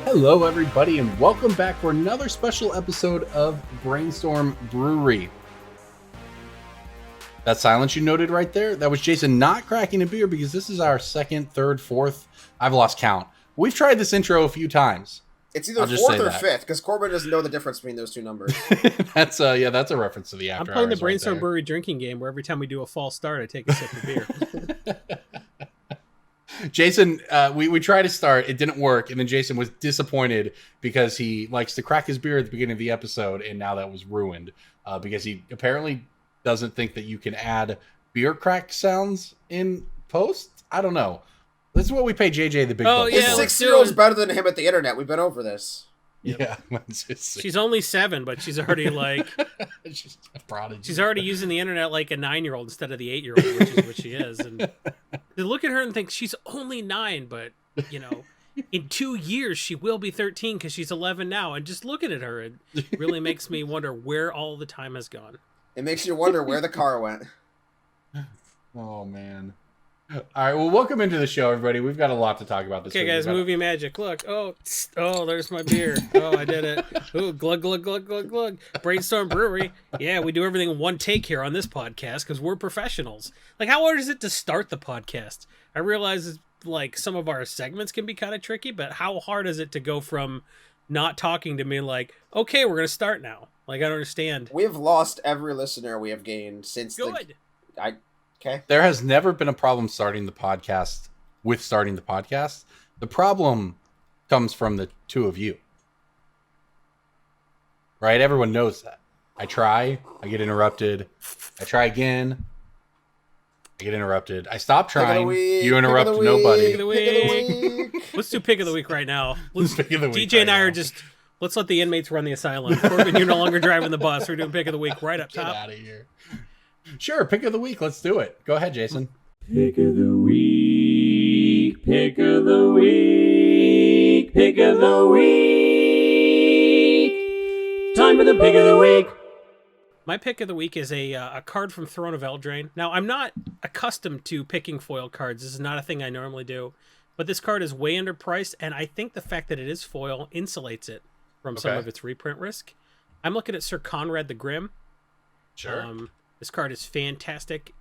Hello, everybody, and welcome back for another special episode of Brainstorm Brewery. That silence you noted right there, that was Jason not cracking a beer because this is our second, third, fourth. I've lost count. We've tried this intro a few times. It's either fourth or fifth because Corbin doesn't know the difference between those two numbers. That's a reference to the after. I'm playing the Brainstorm Brewery drinking game where every time we do a false start, I take a sip of beer. Jason, we tried to start, it didn't work, and then Jason was disappointed because he likes to crack his beer at the beginning of the episode, and now that was ruined because he apparently doesn't think that you can add beer crack sounds in post. I don't know. This is what we pay JJ the big bucks. His 6-year-old's better than him at the internet. We've been over this. Yep. Yeah, she's only 7, but she's already like she's a prodigy. She's already using the internet like a 9-year-old instead of the 8-year-old, which is what she is. And they look at her and think she's only 9, but you know, in 2 years she will be 13 because she's 11 now. And just looking at her, it really makes me wonder where all the time has gone. It makes you wonder where the car went. Oh man. All right, well, welcome into the show, everybody. We've got a lot to talk about this week. Okay, guys, movie magic. Look. Oh, there's my beer. Oh, I did it. Ooh, glug, glug, glug, glug, glug. Brainstorm Brewery. Yeah, we do everything in one take here on this podcast because we're professionals. Like, how hard is it to start the podcast? I realize, like, some of our segments can be kind of tricky, but how hard is it to go from not talking to me like, okay, we're going to start now? Like, I don't understand. We have lost every listener we have gained since Good. Okay. There has never been a problem starting the podcast. The problem comes from the two of you. Right? Everyone knows that. I try, I get interrupted. I try again, I get interrupted. I stop trying, you interrupt nobody. Pick of the week. Let's do pick of the week right now. Pick of the week DJ and I are just, let's let the inmates run the asylum. Corbin, you're no longer driving the bus. We're doing pick of the week right up top. Get out of here. Sure, pick of the week. Let's do it. Go ahead, Jason. Pick of the week. Pick of the week. Pick of the week. Time for the pick of the week. My pick of the week is a card from Throne of Eldraine. Now, I'm not accustomed to picking foil cards. This is not a thing I normally do. But this card is way underpriced, and I think the fact that it is foil insulates it from some of its reprint risk. I'm looking at Sir Conrad the Grim. Sure. This card is fantastic.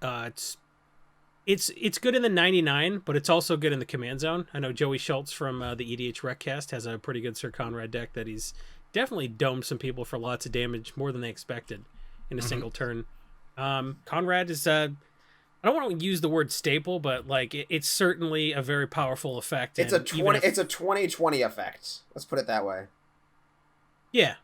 It's good in the 99, but it's also good in the command zone. I know Joey Schultz from the EDH Recast has a pretty good Sir Conrad deck that he's definitely domed some people for lots of damage, more than they expected in a single turn. Conrad is I don't want to use the word staple, but like it's certainly a very powerful effect. It's a 2020 effect. Let's put it that way. Yeah.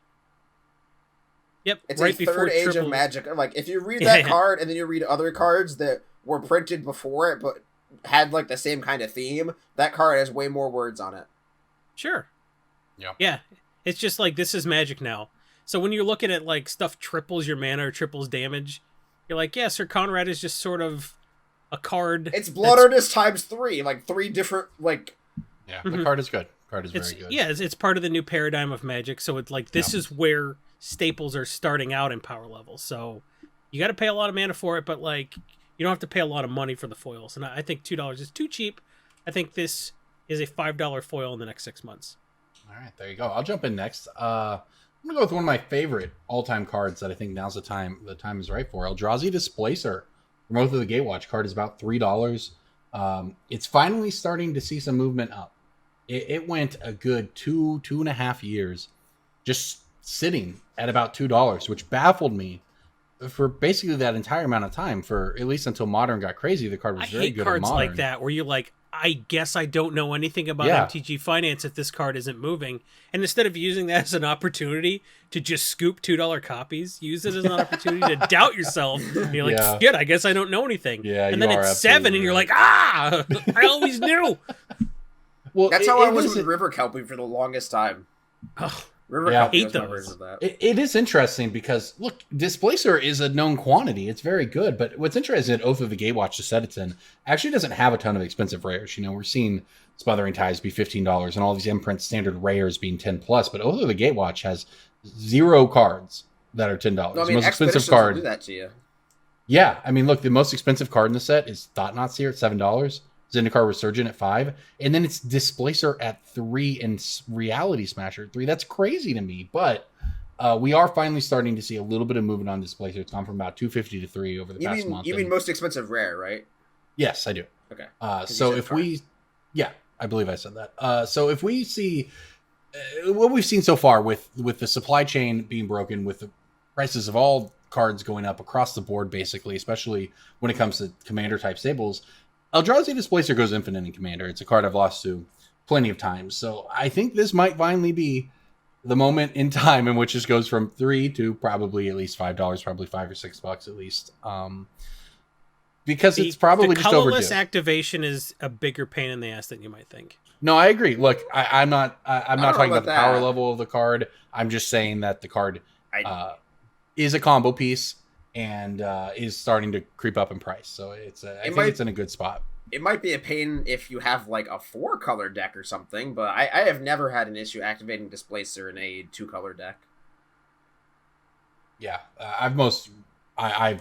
Yep, it's right a before third age of Magic. Like, if you read that card and then you read other cards that were printed before it but had, like, the same kind of theme, that card has way more words on it. Sure. Yeah. Yeah. It's just like, this is Magic now. So when you're looking at, like, stuff triples your mana or triples damage, you're like, yeah, Sir Conrad is just sort of a card. It's Blood Earnest times 3. Like, 3 different, like... Yeah, the card is good. Card is very good. Yeah, it's part of the new paradigm of Magic. So it's like, this is where staples are starting out in power level. So you got to pay a lot of mana for it, but like you don't have to pay a lot of money for the foils. And I think $2 is too cheap. I think this is a $5 foil in the next 6 months. All right, there you go. I'll jump in next. I'm gonna go with one of my favorite all-time cards that I think now's the time is right for. Eldrazi Displacer from Oath of the Gatewatch card is about $3. It's finally starting to see some movement up. It went a good 2.5 years just sitting at about $2, which baffled me for basically that entire amount of time. For at least until Modern got crazy, the card was very good. I hate cards like that where you're like, I guess I don't know anything about MTG Finance if this card isn't moving. And instead of using that as an opportunity to just scoop $2 copies, use it as an opportunity to doubt yourself. And you're like, shit, I guess I don't know anything. Yeah, and then it's 7 and you're like, I always knew. Well, that's how I was with River Kelpie for the longest time. Oh, River Kelpie was my version of that. It is interesting because, look, Displacer is a known quantity. It's very good. But what's interesting at Oath of the Gatewatch, the set it's in, actually doesn't have a ton of expensive rares. You know, we're seeing Smothering Tides be $15 and all these imprint standard rares being $10+. But Oath of the Gatewatch has 0 cards that are $10. No, I The mean, most expensive Expeditions will card. do that to you. Yeah, I mean, look, the most expensive card in the set is Thought-Knots here at $7, Zendikar Resurgent at $5, and then it's Displacer at $3 and Reality Smasher at $3. That's crazy to me, but we are finally starting to see a little bit of movement on Displacer. It's gone from about $250 to $3 over the past month. You mean most expensive rare, right? Yes, I do. Okay. So if we, yeah, I believe I said that. So if we see what we've seen so far with the supply chain being broken, with the prices of all cards going up across the board, basically, especially when it comes to commander type stables, Eldrazi Displacer goes infinite in commander. It's a card I've lost to plenty of times. So I think this might finally be the moment in time in which this goes from $3 to probably at least $5, probably $5 or $6 at least. Because it's probably just overdue. Colorless activation is a bigger pain in the ass than you might think. No, I agree. Look, I'm not talking about the that. power level of the card. I'm just saying that the card is a combo piece and is starting to creep up in price. So I think it's in a good spot. It might be a pain if you have like a 4-color deck or something, but I have never had an issue activating Displacer in a 2-color deck. Yeah, I've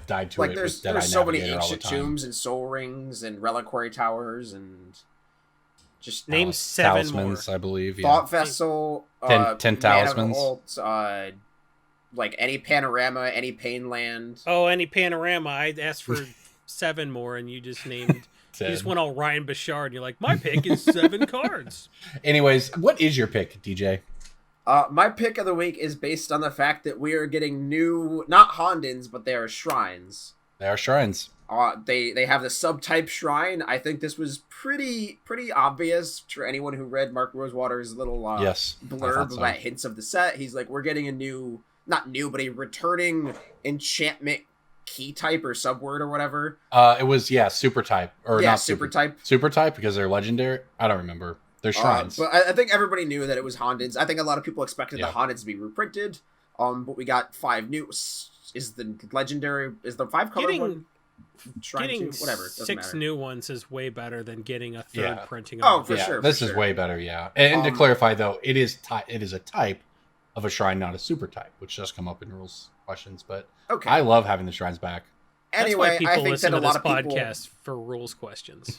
died to like it. There's so many ancient tombs and soul rings and reliquary towers and just name 7 talismans, more. I believe. Yeah. Thought Vessel, 10 talismans. Like any panorama, any Painland. Oh, any panorama. I asked for 7 more, and you just named. You just went all Ryan Bouchard. And you're like, my pick is 7 cards. Anyways, what is your pick, DJ? My pick of the week is based on the fact that we are getting new, not Hondens, but they are shrines. They are shrines. They have the subtype shrine. I think this was pretty obvious for anyone who read Mark Rosewater's little blurb about hints of the set. He's like, we're getting a new, not new, but a returning enchantment key type or subword or whatever. It was super type or not super type. Super type because they're legendary. I don't remember. They're shrines. But I think everybody knew that it was Hondens. I think a lot of people expected the Hondens to be reprinted. But we got 5 new. Is the 5-color one? Getting whatever, 6 new ones is way better than getting a third printing. For sure. This is way better. Yeah, and to clarify though, it is a type of a shrine, not a super type, which does come up in rules questions. But I love having the shrines back. Anyway, I think listen that a lot of podcast for rules questions.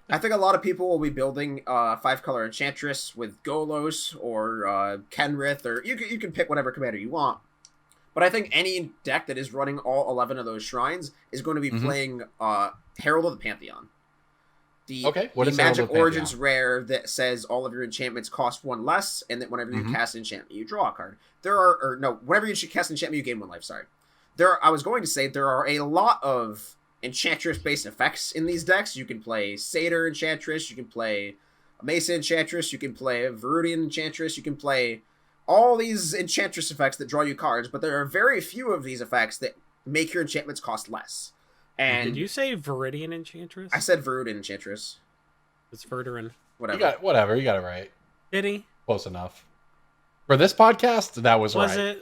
I think a lot of people will be building 5-color Enchantress with Golos or Kenrith, or you can pick whatever commander you want. But I think any deck that is running all 11 of those shrines is going to be playing Herald of the Pantheon. What is Magic Origins rare that says all of your enchantments cost 1 less, and that whenever you cast an enchantment, you draw a card. Whenever you cast an enchantment, you gain 1 life. Sorry. I was going to say there are a lot of Enchantress-based effects in these decks. You can play Satyr Enchantress, you can play Mesa Enchantress, you can play Verudian Enchantress, you can play all these Enchantress effects that draw you cards, but there are very few of these effects that make your enchantments cost less. And did you say Viridian Enchantress? I said Verudian Enchantress. It's Verdurin. Whatever. You got it right. Did he? Close enough. For this podcast, that was right. Was it?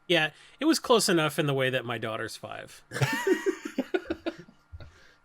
Yeah, it was close enough in the way that my daughter's 5.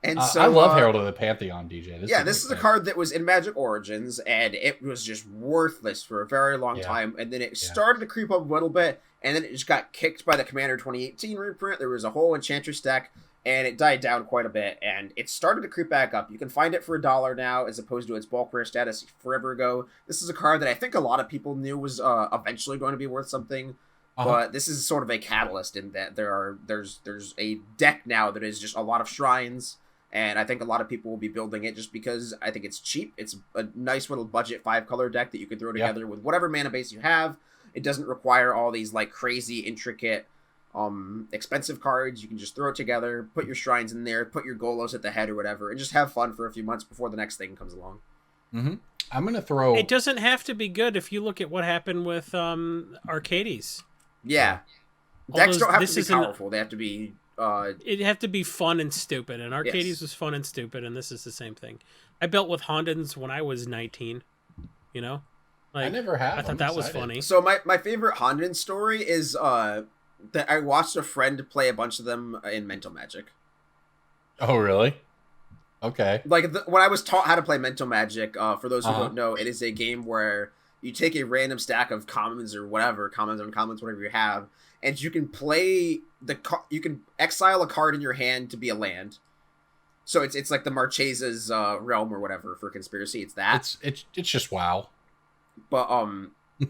And so I love Herald of the Pantheon, DJ. This is a card that was in Magic Origins, and it was just worthless for a very long time. And then it started to creep up a little bit, and then it just got kicked by the Commander 2018 reprint. There was a whole Enchantress deck, and it died down quite a bit. And it started to creep back up. You can find it for $1 now, as opposed to its bulk rare status forever ago. This is a card that I think a lot of people knew was eventually going to be worth something. But this is sort of a catalyst in that there's a deck now that is just a lot of shrines. And I think a lot of people will be building it just because I think it's cheap. It's a nice little budget 5-color deck that you can throw together with whatever mana base you have. It doesn't require all these like crazy, intricate, expensive cards. You can just throw it together, put your shrines in there, put your Golos at the head or whatever, and just have fun for a few months before the next thing comes along. I'm going to throw... It doesn't have to be good if you look at what happened with Arcades. Yeah. Decks don't have to be powerful. They have to be... It'd have to be fun and stupid, and Arcades was fun and stupid, and this is the same thing. I built with Hondens when I was 19, you know? Like, I never have. I thought that was funny. So my favorite Honden story is that I watched a friend play a bunch of them in Mental Magic. Oh, really? Okay. Like, when I was taught how to play Mental Magic, for those who don't know, it is a game where you take a random stack of commons or whatever, commons, uncommons, whatever you have, and you can play you can exile a card in your hand to be a land. So it's like the Marchesa's realm or whatever for Conspiracy. It's that. It's just WoW. But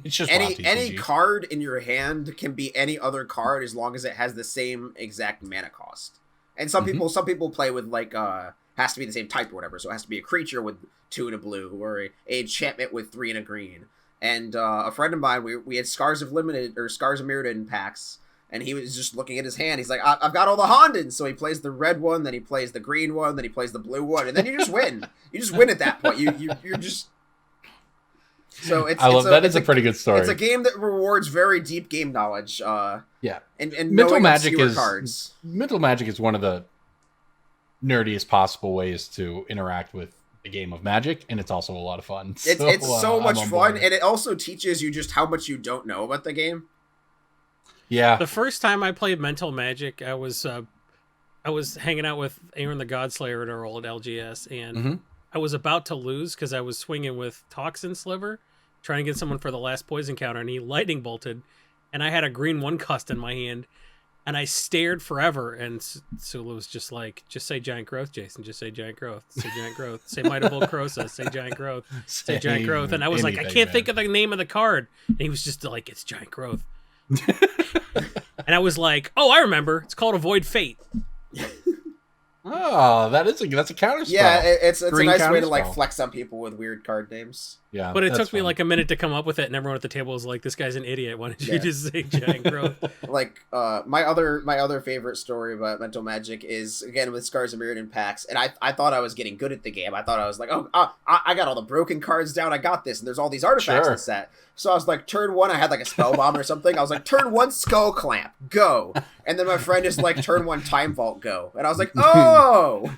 it's just any card in your hand can be any other card as long as it has the same exact mana cost. And some people play with like has to be the same type or whatever. So it has to be a creature with 2 and a blue, or a enchantment with 3 and a green. And a friend of mine, we had Scars of Mirrodin packs, and he was just looking at his hand. He's like, I've got all the Hondens. So he plays the red one, then he plays the green one, then he plays the blue one, and then you just win. You just win at that point. You're just. So it's a pretty good story. It's a game that rewards very deep game knowledge. Yeah, and mental magic is cards. Mental magic is one of the nerdiest possible ways to interact with the game of Magic, and it's also a lot of fun. It's so much fun, and it also teaches you just how much you don't know about the game. Yeah. The first time I played Mental Magic, I was hanging out with Aaron the Godslayer at our old LGS, and I was about to lose because I was swinging with Toxin Sliver, trying to get someone for the last poison counter, and he lightning bolted, and I had a green 1-cost in my hand, and I stared forever, and Sula was just like, just say Giant Growth, Jason, just say Giant Growth, say Giant Growth, say Might of Volcrosa, say Giant Growth, say Giant Growth, and I was like, I can't think of the name of the card, and he was just like, it's Giant Growth. And I was like, oh, I remember, it's called Avoid Fate. Oh, that's a counter spell. Yeah, it's a nice way to like spell. Flex on people with weird card names. Yeah, but it took me like a minute to come up with it, and everyone at the table was like, "This guy's an idiot. Why don't you just say Giant Growth?" Like my other favorite story about Mental Magic is again with Scars of Mirrodin packs, and I thought I was getting good at the game. I thought I was like, I got all the broken cards down. I got this, and there's all these artifacts in the set. So I was like, turn 1, I had like a spell bomb or something. I was like, turn 1 Skull Clamp, go. And then my friend is like, turn 1 Time Vault, go. And I was like, oh.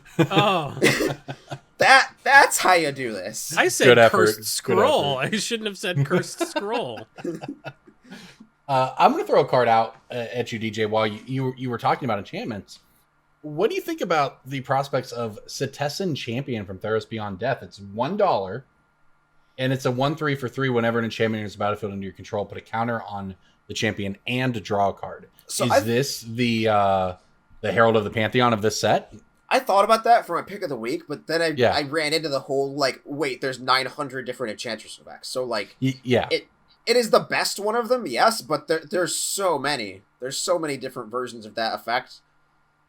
That's how you do this. I said Cursed Scroll. I shouldn't have said Cursed Scroll. I'm going to throw a card out at you, DJ, while you were talking about enchantments. What do you think about the prospects of Substitution Champion from Theros Beyond Death? It's $1. And it's a 1/3 for 3 whenever an enchantment enters the battlefield under your control. Put a counter on the champion and draw a card. So is this the Herald of the Pantheon of this set? I thought about that for my pick of the week, but then I ran into the whole like, wait, there's 900 different Enchantress effects. So like, it is the best one of them, yes, but there's so many. There's so many different versions of that effect.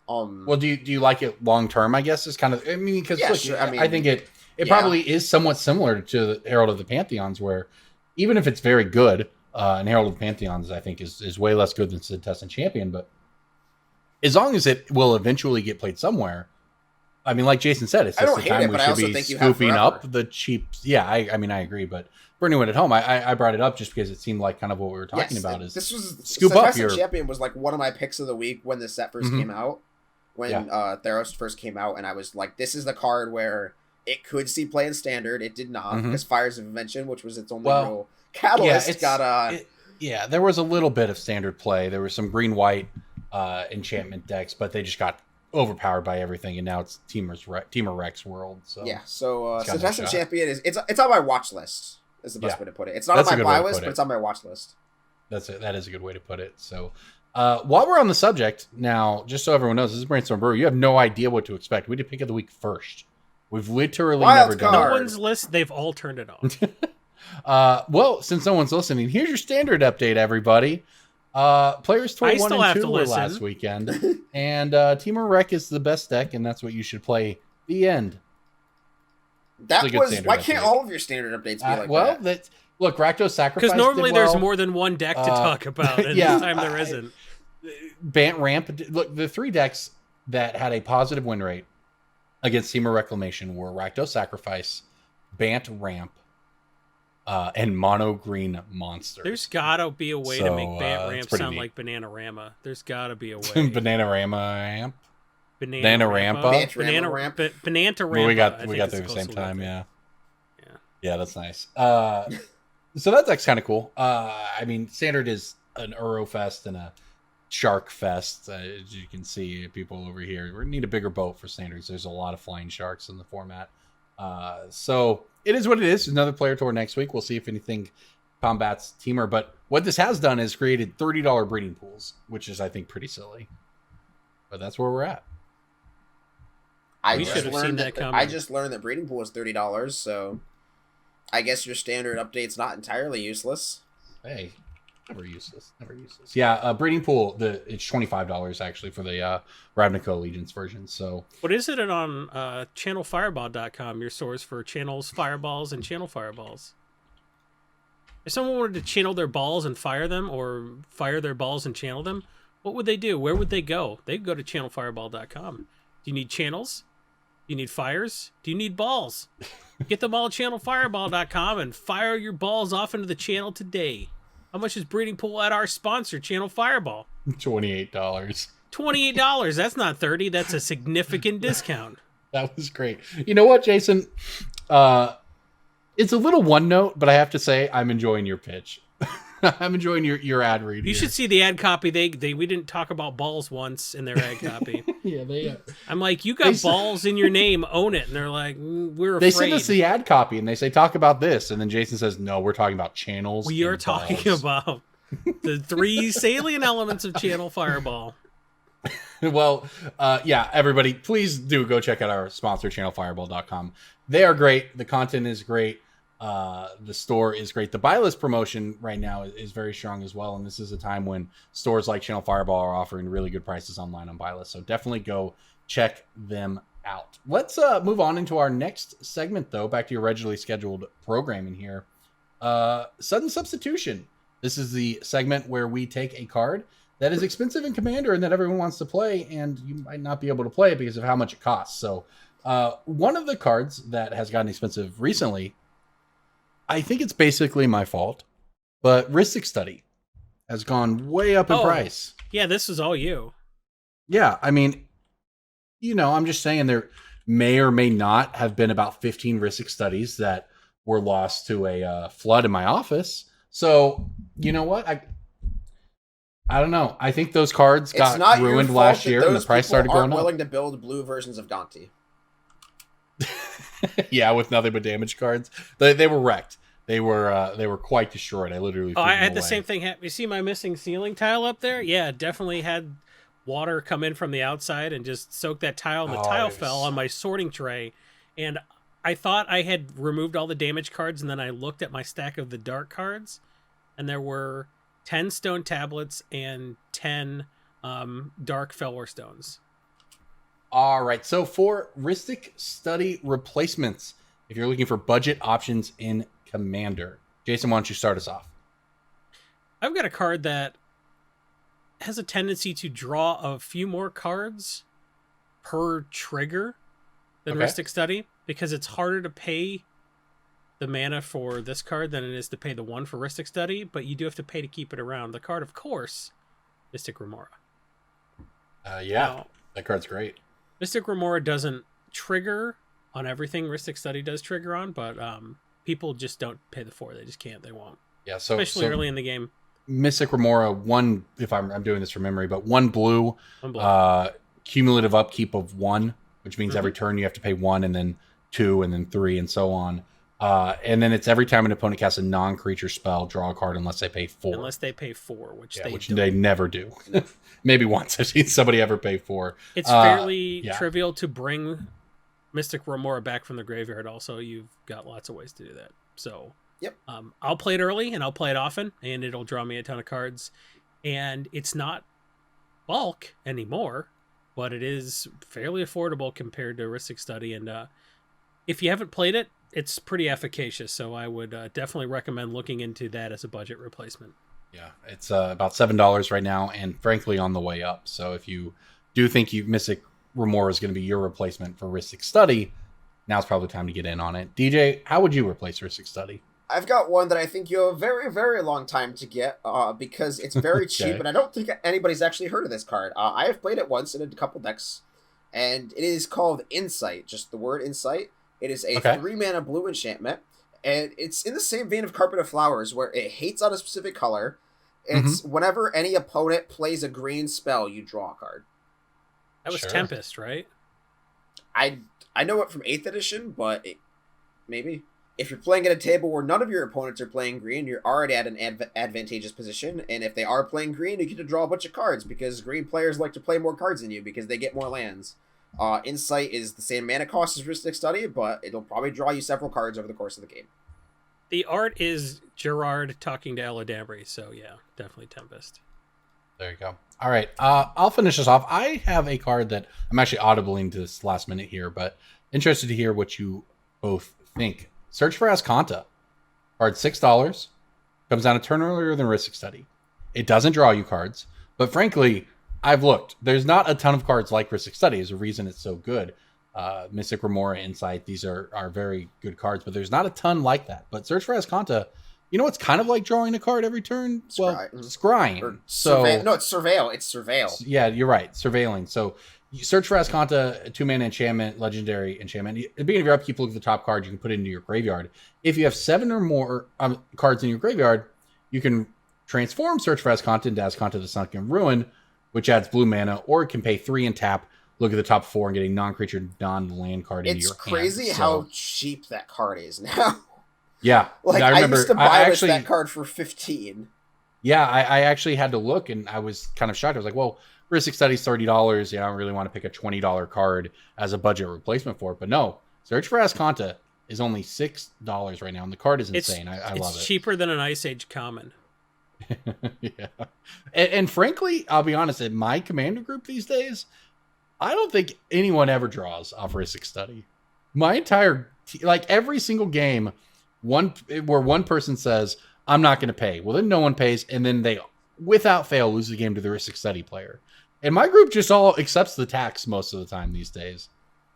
Well, do you like it long term? I guess is kind of. I mean, because sure. I mean, I think it probably is somewhat similar to the Herald of the Pantheons, where even if it's very good, and Herald of the Pantheons, I think, is way less good than Substitution Champion, but as long as it will eventually get played somewhere, I mean, like Jason said, it's just the time we should be scooping up the cheap. Yeah, I mean, I agree, but for anyone at home, I brought it up just because it seemed like kind of what we were talking about. Is this was scoop up your Champion was like one of my picks of the week when the set first came out, when Theros first came out, and I was like, this is the card where it could see play in Standard. It did not, because Fires of Invention, which was its only real catalyst, there was a little bit of Standard play. There was some green-white enchantment decks, but they just got overpowered by everything, and now it's Teamer Rex world. So Substitution Champion it's on my watch list. Is the best way to put it. It's not on my buy list, but it's on my watch list. That is a good way to put it. So while we're on the subject now, just so everyone knows, this is Brainstorm Brewery. You have no idea what to expect. We did pick of the week first. We've literally never done no one's list. They've all turned it off. Well, since no one's listening, here's your standard update, everybody. Players 21 and 2 were last weekend, and Teamer Rec is the best deck, and that's what you should play. The end. That was why can't all of your standard updates be like that? Look, Rakdos Sacrifice. Because normally there's more than one deck to talk about, and this time there isn't. Bant Ramp. Look, the 3 decks that had a positive win rate against Teamer Reclamation were Rakdos Sacrifice, Bant Ramp, and Mono Green Monster. There's gotta be a way to make Bant Ramp sound like Bananarama. There's gotta be a way. Bananarama Ramp. Bananarama. Bananarama. Well, we got there at the same time. Yeah, that's nice. So that deck's kind of cool. I mean, Standard is an Eurofest and a Shark Fest. As you can see, people over here, we need a bigger boat for Standards. There's a lot of flying sharks in the format. So it is what it is. Another player tour next week. We'll see if anything Combat's Teamer. But what this has done is created $30 breeding pools, which is, I think, pretty silly. But that's where we're at. We should have seen that coming. I just learned that breeding pool is $30, so I guess your standard update's not entirely useless. Hey, never useless. Yeah, breeding pool, it's $25 actually for the Ravnica Allegiance version. So what is it on channelfireball.com, your source for channels, fireballs, and channel fireballs? If someone wanted to channel their balls and fire them, or fire their balls and channel them, what would they do? Where would they go? They'd go to channelfireball.com. Do you need channels? Do you need fires? Do you need balls? Get them all at channelfireball.com and fire your balls off into the channel today. How much is breeding pool at our sponsor, Channel Fireball? $28. $28. That's not 30. That's a significant discount. That was great. You know what, Jason? It's a little one note, but I have to say I'm enjoying your pitch. I'm enjoying your ad read. You should see the ad copy. We didn't talk about balls once in their ad copy. Yeah, I'm like, you got balls in your name, own it. And they're like, we're afraid. They send us the ad copy and they say, talk about this. And then Jason says, no, we're talking about channels. We are talking about the 3 salient elements of Channel Fireball. Well, yeah, everybody, please do go check out our sponsor, channelfireball.com. They are great. The content is great. The store is great. The buy list promotion right now is very strong as well. And this is a time when stores like Channel Fireball are offering really good prices online on buy list. So definitely go check them out. Let's move on into our next segment, though. Back to your regularly scheduled programming here. Sudden Substitution. This is the segment where we take a card that is expensive in Commander and that everyone wants to play, and you might not be able to play it because of how much it costs. So one of the cards that has gotten expensive recently, I think it's basically my fault, but Ristic Study has gone way up in price. Yeah, this is all you. Yeah, I mean, I'm just saying there may or may not have been about 15 Ristic Studies that were lost to a flood in my office. So, you know what? I don't know. I think those cards got ruined last year and the price started going up. Willing to build blue versions of Gonti. Yeah, with nothing but damage cards. They were wrecked. They were quite destroyed. I literally. I had the same thing. You see my missing ceiling tile up there? Yeah, definitely had water come in from the outside and just soak that tile. And the tile fell on my sorting tray, and I thought I had removed all the damage cards, and then I looked at my stack of the dark cards, and there were 10 stone tablets and 10 dark Felwar stones. All right, so for Rhystic Study replacements, if you're looking for budget options in Commander, Jason, why don't you start us off? I've got a card that has a tendency to draw a few more cards per trigger than Rhystic Study, because it's harder to pay the mana for this card than it is to pay the one for Rhystic Study, but you do have to pay to keep it around. The card, of course, Mystic Remora. Now, that card's great. Mystic Remora doesn't trigger on everything Rhystic Study does trigger on, but people just don't pay the 4. They just can't. They won't. Yeah, so especially early in the game. Mystic Remora, one, if I'm doing this from memory, but one blue. Cumulative upkeep of 1, which means every turn you have to pay 1 and then 2 and then 3 and so on. And then it's every time an opponent casts a non-creature spell, draw a card unless they pay 4. Unless they pay 4, which they never do. Maybe once I've seen somebody ever pay 4. It's fairly trivial to bring Mystic Remora back from the graveyard. Also, you've got lots of ways to do that. So, I'll play it early and I'll play it often, and it'll draw me a ton of cards. And it's not bulk anymore, but it is fairly affordable compared to Rhystic Study. And if you haven't played it, it's pretty efficacious. So I would definitely recommend looking into that as a budget replacement. Yeah, it's about $7 right now, and frankly on the way up. So if you do think Mystic Remora is going to be your replacement for Rhystic Study, now's probably time to get in on it. DJ, how would you replace Rhystic Study? I've got one that I think you have a very, very long time to get because it's very cheap, and I don't think anybody's actually heard of this card. I have played it once in a couple decks, and it is called Insight, just the word Insight. It is a 3-mana blue enchantment, and it's in the same vein of Carpet of Flowers, where it hates on a specific color. It's whenever any opponent plays a green spell, you draw a card. That was Tempest, right? I know it from 8th edition, but maybe. If you're playing at a table where none of your opponents are playing green, you're already at an advantageous position. And if they are playing green, you get to draw a bunch of cards because green players like to play more cards than you because they get more lands. Insight is the same mana cost as Rhystic Study, but it'll probably draw you several cards over the course of the game. The art is Gerard talking to Ella Dambry, so yeah, definitely Tempest. There you go. All right, I'll finish this off. I have a card that I'm actually audibling to this last minute here, but interested to hear what you both think. Search for Ascanta. Card $6. Comes down a turn earlier than Ristic Study. It doesn't draw you cards, but frankly, I've looked. There's not a ton of cards like Ristic Study. Is a reason it's so good. Mystic Remora, Insight, these are very good cards, but there's not a ton like that. But Search for Ascanta, you know, it's kind of like drawing a card every turn. Well, scrying. So no, it's surveil. It's surveil. Yeah, you're right. Surveilling. So you search for Ascanta, 2-mana enchantment, legendary enchantment. At the beginning of your upkeep, look at the top card. You can put it into your graveyard. If you have 7 or more cards in your graveyard, you can transform Search for Ascanta into Ascanta the Sunken Ruin, which adds blue mana, or it can pay 3 and tap. Look at the top 4 and get a non-creature, non-land card into your hand. It's crazy how cheap that card is now. Yeah. Like, I used to buy that card for 15. Yeah, I actually had to look, and I was kind of shocked. I was like, well, Ristic Study's $30. Yeah, I don't really want to pick a $20 card as a budget replacement for it. But no, Search for Ascanta is only $6 right now, and the card is insane. I love it. It's cheaper than an Ice Age common. Yeah. And frankly, I'll be honest, in my commander group these days, I don't think anyone ever draws off Ristic Study. My entire like every single game, where one person says, I'm not going to pay. Well, then no one pays, and then they, without fail, lose the game to the Ristic Study player. And my group just all accepts the tax most of the time these days.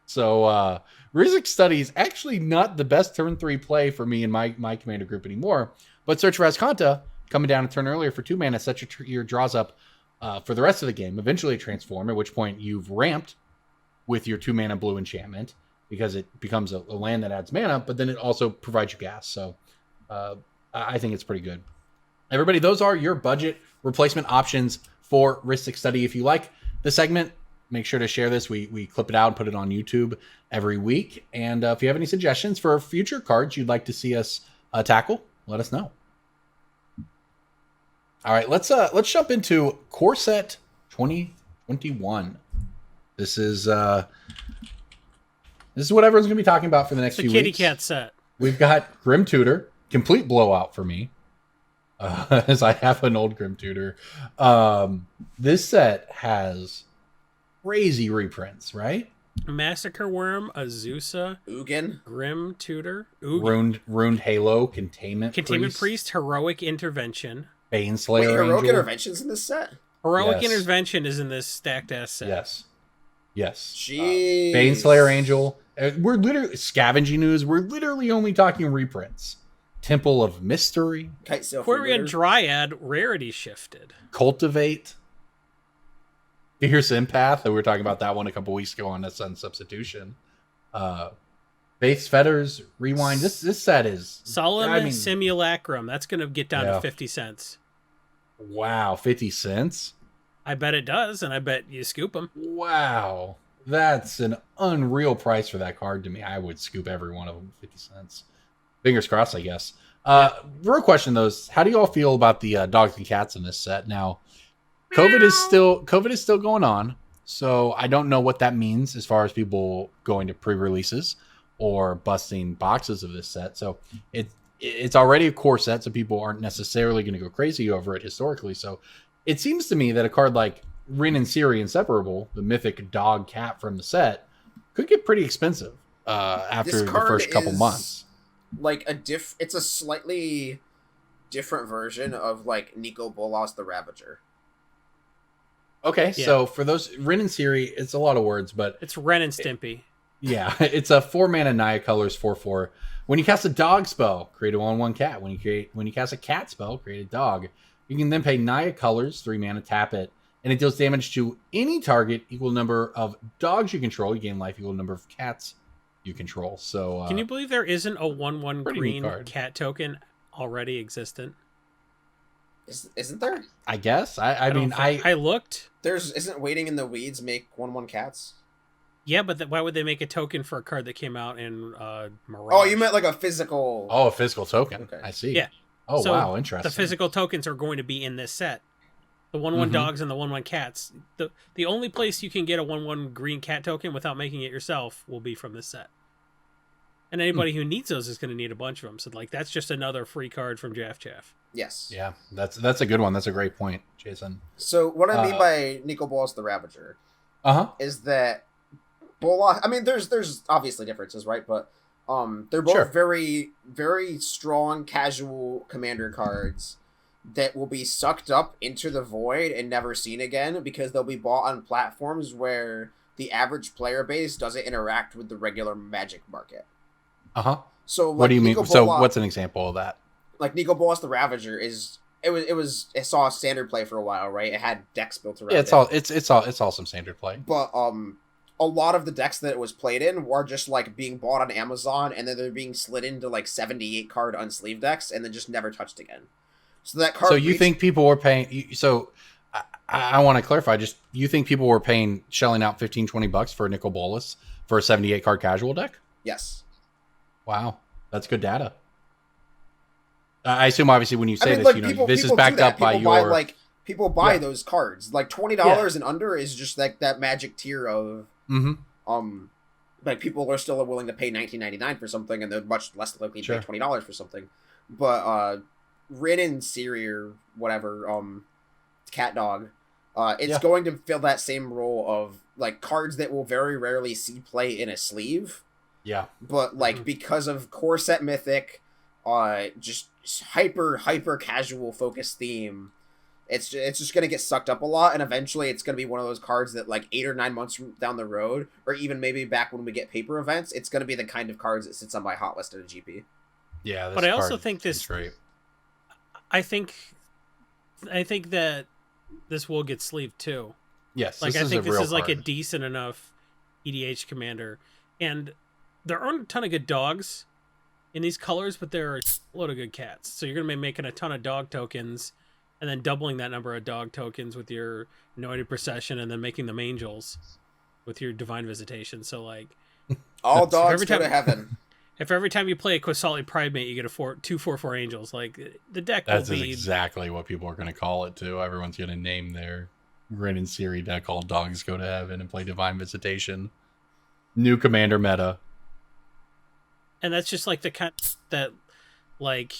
So Ristic Study is actually not the best turn 3 play for me in my commander group anymore. But Search for Ascanta, coming down a turn earlier for 2 mana, sets your draws up for the rest of the game. Eventually transform, at which point you've ramped with your 2 mana blue enchantment, because it becomes a land that adds mana, but then it also provides you gas. So I think it's pretty good. Everybody, those are your budget replacement options for Ristic Study. If you like the segment, make sure to share this. We clip it out and put it on YouTube every week. And if you have any suggestions for future cards you'd like to see us tackle, let us know. All right, let's jump into Core Set 2021. This is what everyone's going to be talking about for the next few weeks. It's a kitty cat set. We've got Grim Tutor, complete blowout for me, as I have an old Grim Tutor. This set has crazy reprints, right? Massacre Worm, Azusa, Ugin, Grim Tutor, Ruined Halo, Containment Priest, Heroic Intervention. Baneslayer Angel. Heroic Intervention's in this set? Heroic Intervention is in this stacked ass set. Yes. Jeez. Baneslayer Angel. We're literally scavenging news. We're literally only talking reprints. Temple of Mystery. Quirion Dryad rarity shifted. Cultivate. Fierce Empath. We were talking about that one a couple weeks ago on the Sun Substitution. Faith's Fetters. Rewind. This set is Solemn Simulacrum. That's going to get down to 50 cents. Wow, 50 cents? I bet it does, and I bet you scoop them. Wow. That's an unreal price for that card to me. I would scoop every one of them, 50 cents. Fingers crossed, I guess. Real question, though, is how do you all feel about the dogs and cats in this set? Now, COVID is still going on, so I don't know what that means as far as people going to pre-releases or busting boxes of this set. So it's already a core set, so people aren't necessarily going to go crazy over it historically. So it seems to me that a card like Rin and Ciri Inseparable, the mythic dog cat from the set, could get pretty expensive after the first couple months. Like it's a slightly different version of like Nico Bolas the Ravager. Okay, so for those Rin and Ciri, it's a lot of words, but it's Ren and Stimpy. Yeah, it's a 4-mana Naya colors 4/4. When you cast a dog spell, create a 1/1 cat. When you cast a cat spell, create a dog. You can then pay Naya colors, 3 mana, tap it, and it deals damage to any target equal number of dogs you control. You gain life equal number of cats you control. So can you believe there isn't a 1/1 green cat token already existent? Isn't there? I guess. I mean, I looked. Isn't Waiting in the Weeds make 1/1 cats? Yeah, but why would they make a token for a card that came out in Mirage? Oh, you meant like a physical. Oh, a physical token. Okay. I see. Yeah. Oh, So wow. Interesting. The physical tokens are going to be in this set. The 1/1 dogs and the 1/1 cats. The only place you can get a 1/1 green cat token without making it yourself will be from this set. And anybody who needs those is going to need a bunch of them. So like that's just another free card from Jaff Chaff. Yes. Yeah, that's a good one. That's a great point, Jason. So what I mean by Nico Bolas the Ravager Uh-huh. is that Bolas. I mean, there's obviously differences, right? But they're both Sure. very, very strong casual commander cards that will be sucked up into the void and never seen again because they'll be bought on platforms where the average player base doesn't interact with the regular Magic market. Uh-huh. So like What do you Nico mean? So Bolas- what's an example of that? like Nico Bolas the Ravager it saw standard play for a while, right? It had decks built around Yeah, it. it's all some standard play. But a lot of the decks that it was played in were just like being bought on Amazon and then they're being slid into like 78 card unsleeved decks and then just never touched again. So that card. So you think people were paying? So I want to clarify. Just you think people were shelling out $15-$20 for a Nicol Bolas for a 78 card casual deck? Yes. Wow, that's good data. I assume obviously when you say like, this is people backed do that. up by People buy, your. people buy Yeah. those cards. Like $20 and under is just like that magic tier of like people are still willing to pay $19.99 for something and they're much less likely to pay $20 for something. But Rin and Siri or whatever, Cat Dog, it's going to fill that same role of like cards that will very rarely see play in a sleeve. Yeah. But like because of core set mythic, just hyper casual focused theme, it's just gonna get sucked up a lot, and eventually it's gonna be one of those cards that like 8 or 9 months down the road, or even maybe back when we get paper events, it's gonna be the kind of cards that sits on my hot list at a GP. Yeah, but I also think this. Right. I think that this will get sleeved too. Yes, Like this I think this is like a card. decent enough EDH commander, and there aren't a ton of good dogs in these colors, but there are a load of good cats. So you're gonna be making a ton of dog tokens, and then doubling that number of dog tokens with your Anointed Procession, and then making them angels with your Divine Visitation. So like All dogs every go time- to heaven. if every time you play a Quasali Primate, you get a 2/4/4 angels, like the deck That's will be exactly what people are going to call it too. Everyone's going to name their Rin and Siri deck all dogs go to heaven and play Divine Visitation. New commander meta. and that's just like the kind that like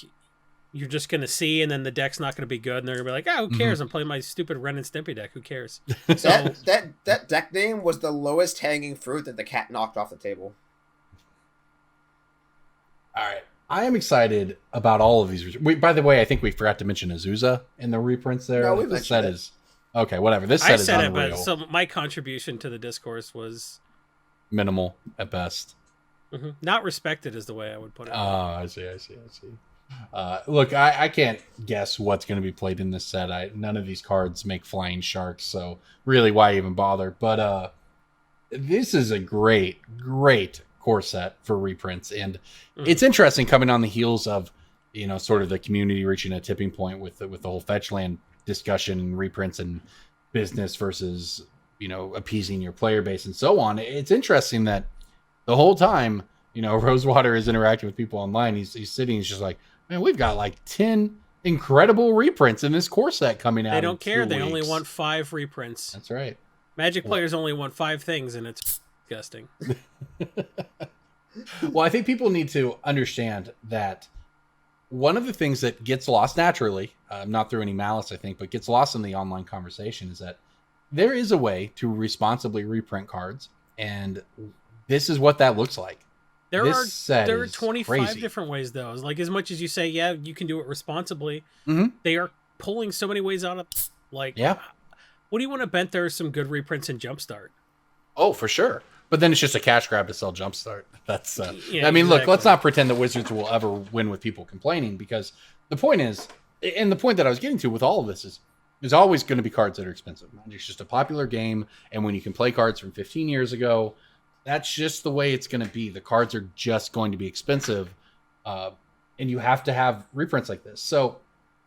you're just gonna see, and then the deck's not gonna be good, and they're gonna be like, "Oh, who cares? I'm playing my stupid Ren and Stimpy deck. Who cares?" So That deck name was the lowest hanging fruit that the cat knocked off the table. All right. I am excited about all of these. By the way, I think we forgot to mention Azusa in the reprints there. No, we this mentioned set it. is okay. Whatever. This set I is said it, unreal. but so my contribution to the discourse was Minimal at best. not respected, is the way I would put it. Oh, I see. Look, I can't guess what's going to be played in this set. None of these cards make flying sharks, so really, why even bother? But this is a great core set for reprints, and it's interesting coming on the heels of sort of the community reaching a tipping point with the whole fetch land discussion and reprints and business versus appeasing your player base and so on. It's interesting that the whole time Rosewater is interacting with people online. He's sitting. He's just like, man, we've got like 10 incredible reprints in this core set coming out. They don't care. 2 They only weeks. want 5 reprints. That's right. Magic players only want 5 things, and it's disgusting. Well, I think people need to understand that one of the things that gets lost naturally, not through any malice, I think, but gets lost in the online conversation is that there is a way to responsibly reprint cards, and this is what that looks like. There This are is 25 crazy. different ways, though. Like, as much as you say, yeah, you can do it responsibly, Mhm. they are pulling so many ways out of, like, Yeah. what do you want to bet there are some good reprints in Jumpstart? Oh, for sure. But then it's just a cash grab to sell Jumpstart. That's. Yeah, I mean, look. exactly. Let's not pretend that Wizards will ever win with people complaining, because the point is, and the point that I was getting to with all of this is, there's always going to be cards that are expensive. Magic's just a popular game, and when you can play cards from 15 years ago, that's just the way it's going to be. The cards are just going to be expensive, and you have to have reprints like this. So,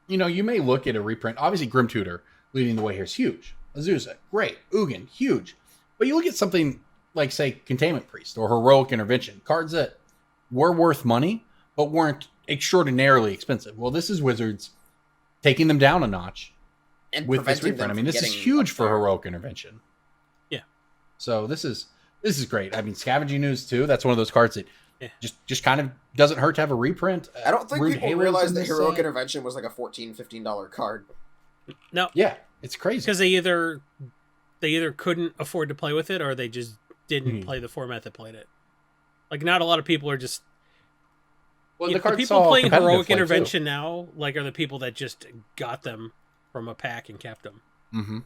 you may look at a reprint. Obviously, Grim Tutor leading the way here is huge. Azusa, great. Ugin, huge. But you look at something like say Containment Priest or Heroic Intervention, cards that were worth money but weren't extraordinarily expensive. Well, this is Wizards taking them down a notch And with this preventing reprint. them I mean, this from is getting huge for up there. Heroic Intervention. Yeah. So this is great. I mean, Scavenging News too. That's one of those cards that Yeah. just kind of doesn't hurt to have a reprint. I don't think Rude people Halos realize in that this Heroic set. Intervention was like a $14, $15 card. No, Yeah, it's crazy. because they either couldn't afford to play with it, or they just didn't play the format that played it. Like, not a lot of people are just. Well, The card people saw playing competitive Heroic play, too. Intervention now, like, are the people that just got them from a pack and kept them. Mm-hmm.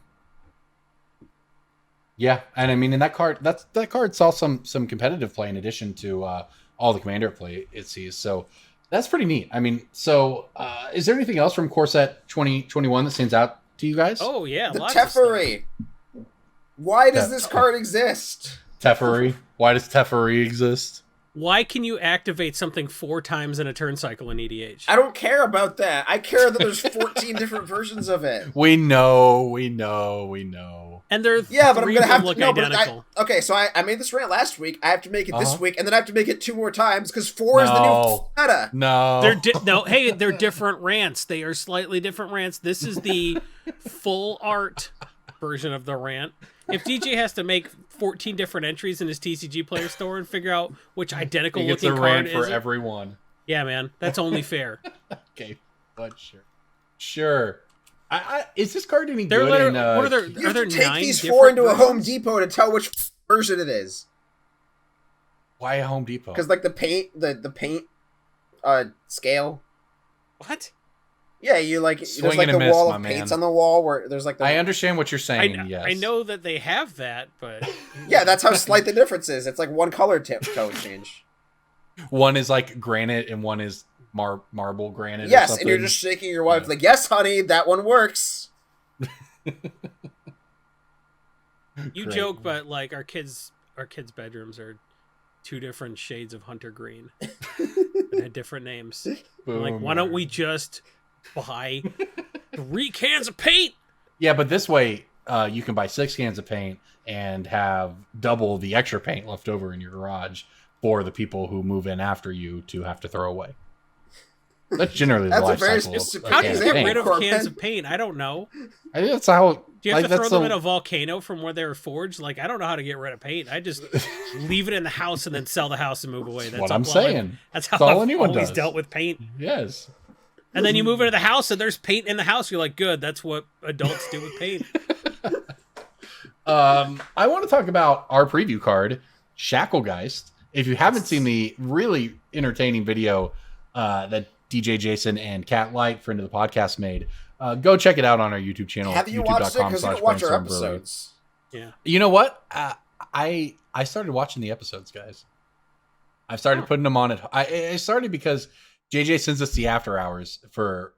Yeah, and I mean, in that card saw some competitive play in addition to all the commander play it sees. So that's pretty neat. I mean, so is there anything else from Core Set 2021 that stands out to you guys? Oh yeah, The lots of stuff. Teferi. Why does this card exist? Teferi. Why does Teferi exist? Why can you activate something 4 times in a turn cycle in EDH? I don't care about that. I care that there's 14 different versions of it. We know. And they're Yeah, but I'm gonna have to look no, identical. okay, so I made this rant last week. I have to make it this Uh-huh. week, and then I have to make it 2 more times because 4 is the new meta. No. They're different rants. They are slightly different rants. This is the full art version of the rant. If DJ has to make 14 different entries in his TCG player store and figure out which identical He gets a looking card rant is for it, everyone. yeah, man, that's only fair. Okay, but sure. Is this card any They're good? literally, In, what are there? You Are have there to take 9 these different 4 into a Home versions? Depot to tell which version it is. why a Home Depot? Because like the paint scale. What? Yeah, you like there's Swing like and the a miss, wall my of paints man. on the wall where there's like the I understand what you're saying. Yes, I know that they have that, but yeah, that's how slight the difference is. It's like one color tone change. One is like granite and one is marble granite. Or Yes, something. and you're just shaking your wife Yeah. like, yes, honey, that one works. you Great. joke, but like our kids' bedrooms are 2 different shades of hunter green that had different names. I'm like, why don't we just buy 3 cans of paint? Yeah, but this way you can buy 6 cans of paint and have double the extra paint left over in your garage for the people who move in after you to have to throw away. That's generally the That's a life very cycle. specific- Of How a do can you of get paint. rid of Corbin? cans of paint? I don't know. I think that's how. Do you have like, to throw that's them the- in a volcano from where they were forged? Like, I don't know how to get rid of paint. I just leave it in the house and then sell the house and move away. That's what I'm all saying. That's how That's all I've anyone always does. dealt with paint. Yes. And then you move into the house and there's paint in the house. You're like, good. That's what adults do with paint. I want to talk about our preview card, Shacklegeist. If you haven't seen the really entertaining video that DJ Jason and Cat Light, friend of the podcast, made, go check it out on our YouTube channel. Have you watched it? Because you don't watch our youtube.com/Brainstorm Brewery. episodes. Yeah. You know what? I started watching the episodes, guys. I've started putting them on it. I started because JJ sends us the after hours for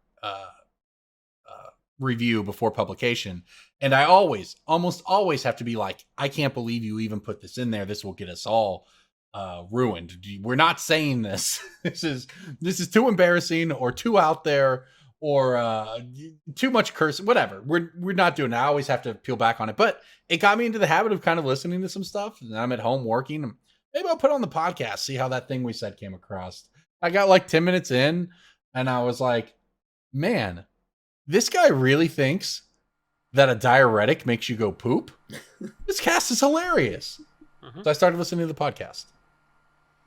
review before publication, and I almost always have to be like, I can't believe you even put this in there. This will get us all ruined. We're not saying this. This is too embarrassing or too out there or too much curse. Whatever. We're not doing it. I always have to peel back on it, but it got me into the habit of kind of listening to some stuff. And I'm at home working. And maybe I'll put on the podcast, see how that thing we said came across. I got like 10 minutes in, and I was like, man, this guy really thinks that a diuretic makes you go poop. This cast is hilarious. Mhm. So I started listening to the podcast.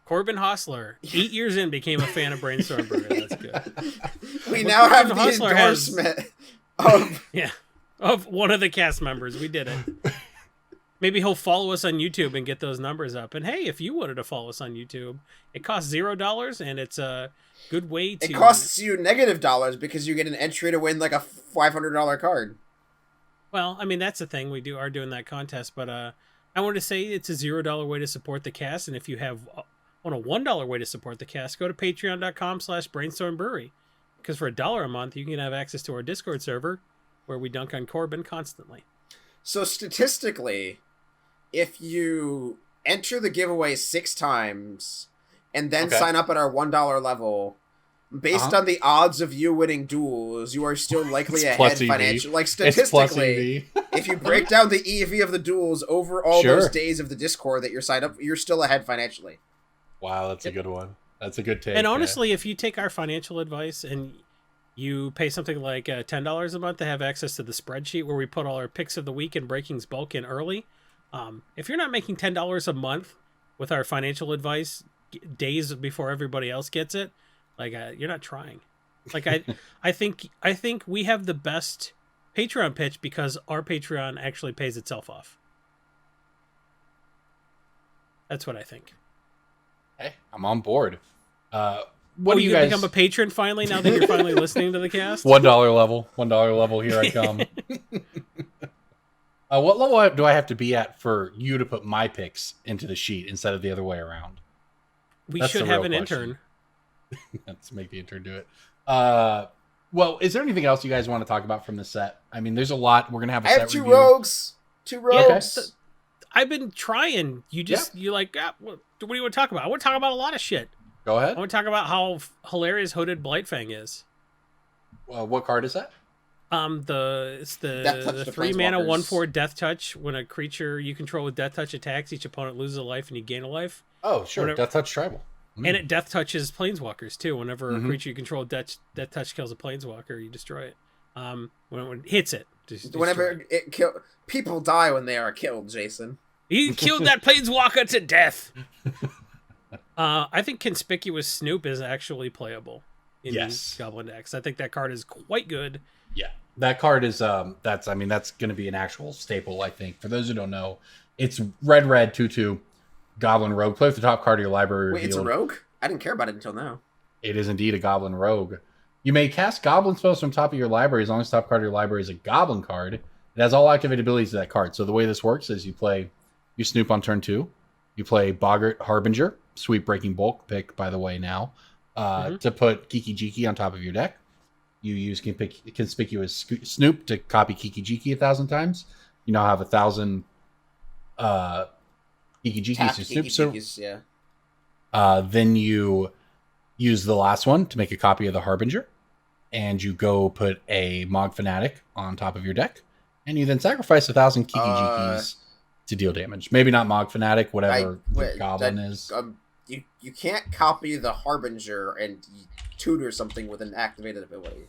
Corbin Hostler, 8 years in, became a fan of Brainstorm Brewery. That's good. We But now have Corbin the Hustler has- endorsement of Yeah. Of one of the cast members. We did it. Maybe he'll follow us on YouTube and get those numbers up. And hey, if you wanted to follow us on YouTube, it costs $0 and it's a good way to. it costs you -$, because you get an entry to win like a $500 card. Well, I mean, that's the thing. We are doing that contest, but I wanted to say it's a $0 way to support the cast. And if you want a $1 way to support the cast, go to patreon.com/Brainstorm Brewery. Because for $1 a month, you can have access to our Discord server where we dunk on Corbin constantly. So statistically, if you enter the giveaway 6 times and then Okay. sign up at our $1 level, based on the odds of you winning duels, you are still likely It's plus ahead EV. financially. Like It's plus statistically, EV. if you break down the EV of the duels over all those days of the Discord that you're signed up, you're still ahead financially. Wow, that's a good one. That's a good take. And honestly, if you take our financial advice and you pay something like $10 a month to have access to the spreadsheet where we put all our picks of the week and breakings bulk in early, if you're not making $10 a month with our financial advice days before everybody else gets it, like you're not trying. Like I think we have the best Patreon pitch because our Patreon actually pays itself off. That's what I think. Hey, I'm on board. What do you guys become a patron finally now that you're finally listening to the cast? $1 level. Here I come. What level do I have to be at for you to put my picks into the sheet instead of the other way around? We should have an intern. Let's make the intern do it. Well, is there anything else you guys want to talk about from the set? I mean, there's a lot. We're gonna have a set I have two review. rogues. Okay. I've been trying. You like, what do you want to talk about? I want to talk about a lot of shit. Go ahead. I want to talk about how hilarious Hooded Blightfang is. What card is that? It's the 3 mana 1/4 Death Touch. When a creature you control with Death Touch attacks, each opponent loses a life and you gain a life. Oh, sure. Death Touch Tribal. And it Death Touches Planeswalkers too. Whenever a creature you control Death Touch kills a Planeswalker, you destroy it. When it hits it, whenever it people die when they are killed. Jason, he killed that Planeswalker to death. I think Conspicuous Snoop is actually playable in Goblin decks. I think that card is quite good. Yeah, that card is that's going to be an actual staple. I think for those who don't know, it's red 2/2 Goblin Rogue. Play with the top card of your library. Wait, it's a rogue? I didn't care about it until now. It is indeed a Goblin Rogue. You may cast Goblin spells from top of your library as long as the top card of your library is a Goblin card. It has all activated abilities of that card. So the way this works is you Snoop on turn 2. You play Boggart Harbinger, Sweep Breaking Bulk pick, by the way, now, to put Kiki Jiki on top of your deck. You use Conspicuous Snoop to copy Kiki Jiki 1,000 times. You now have 1,000 Kiki Jikis to Snoop. Then you use the last one to make a copy of the Harbinger, and you go put a Mog Fanatic on top of your deck, and you then sacrifice 1,000 Kiki Jikis to deal damage. Maybe not Mog Fanatic, whatever the Goblin is. You can't copy the Harbinger and tutor something with an activated ability.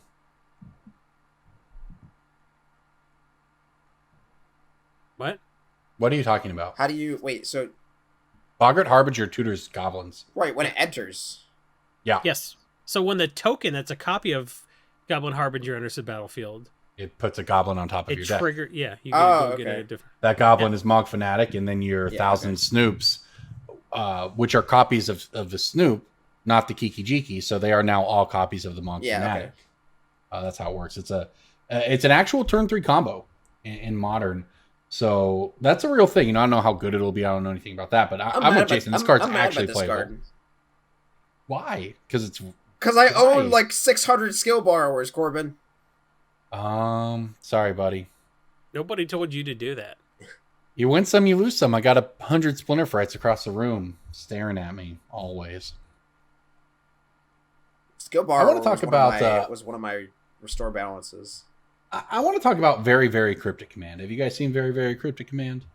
What? What are you talking about? How do you... Wait, so... Boggart Harbinger tutors goblins. Right, when it enters. Yeah. Yes. So when the token that's a copy of Goblin Harbinger enters the battlefield... It puts a goblin on top of your deck. Yeah, you can get a different... That goblin is Mog Fanatic, and then your 1,000 Snoops, which are copies of the Snoop, not the Kiki Jiki, so they are now all copies of the Mog Fanatic. Okay. That's how it works. It's an actual turn 3 combo in Modern. So that's a real thing. I don't know how good it'll be. I don't know anything about that, but I'm with Jason. This card's actually playable. Why? Because I own like 600 skill borrowers, Corbin. Sorry, buddy. Nobody told you to do that. You win some, you lose some. I got 100 Splinter Frights across the room staring at me always. Skill borrower. I want to talk about was one of my restore balances. I want to talk about Very, Very Cryptic Command. Have you guys seen Very, Very Cryptic Command?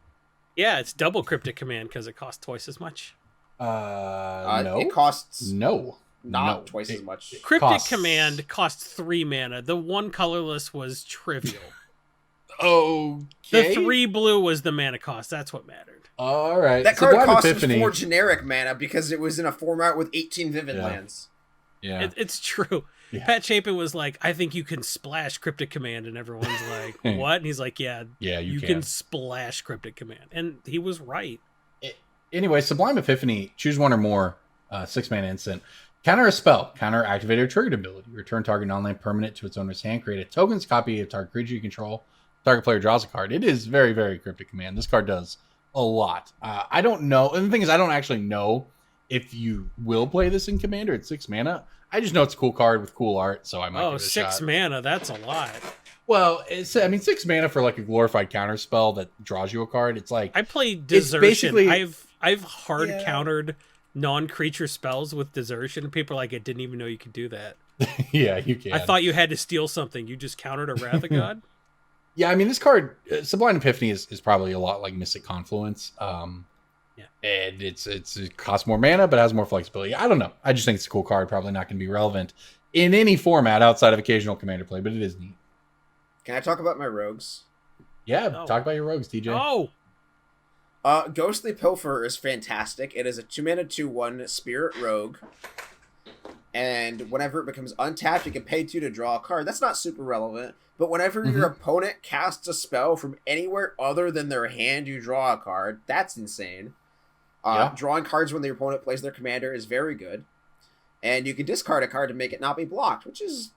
Yeah, it's double Cryptic Command because it costs twice as much. No. It costs not twice as much. Cryptic Command costs 3 mana. The one colorless was trivial. Okay. The 3 blue was the mana cost. That's what mattered. All right. That card cost 4 generic mana because it was in a format with 18 vivid lands. Yeah. It's true. Yeah. Pat Chapin was like, I think you can splash Cryptic Command, and everyone's like, what? And he's like, yeah, you can splash Cryptic Command. And he was right. Anyway, Sublime Epiphany, choose one or more, 6-mana instant. Counter a spell, counter activate or triggered ability. Return target non-land permanent to its owner's hand. Create a tokens copy of target creature you control. Target player draws a card. It is very, very Cryptic Command. This card does a lot. I don't know. And the thing is, I don't actually know if you will play this in Commander at 6 mana. I just know it's a cool card with cool art, so I might give it a 6 shot. mana, that's a lot. Well, 6 mana for like a glorified counter spell that draws you a card. It's like I play Desertion. I've hard countered non-creature spells with Desertion. People are like, I didn't even know you could do that. Yeah, you can. I thought you had to steal something. You just countered a Wrath of God? Yeah, I mean, this card, Sublime Epiphany, is probably a lot like Mystic Confluence. Yeah. And it costs more mana, but has more flexibility. I don't know. I just think it's a cool card. Probably not going to be relevant in any format outside of occasional commander play, but it is neat. Can I talk about my rogues? Yeah, Oh. talk about your rogues, TJ. Oh, Ghostly Pilfer is fantastic. It is a 2-mana 2/1 Spirit Rogue. And whenever it becomes untapped, you can pay 2 to draw a card. That's not super relevant. But whenever your opponent casts a spell from anywhere other than their hand, you draw a card. That's insane. Drawing cards when the opponent plays their commander is very good. And you can discard a card to make it not be blocked, which is,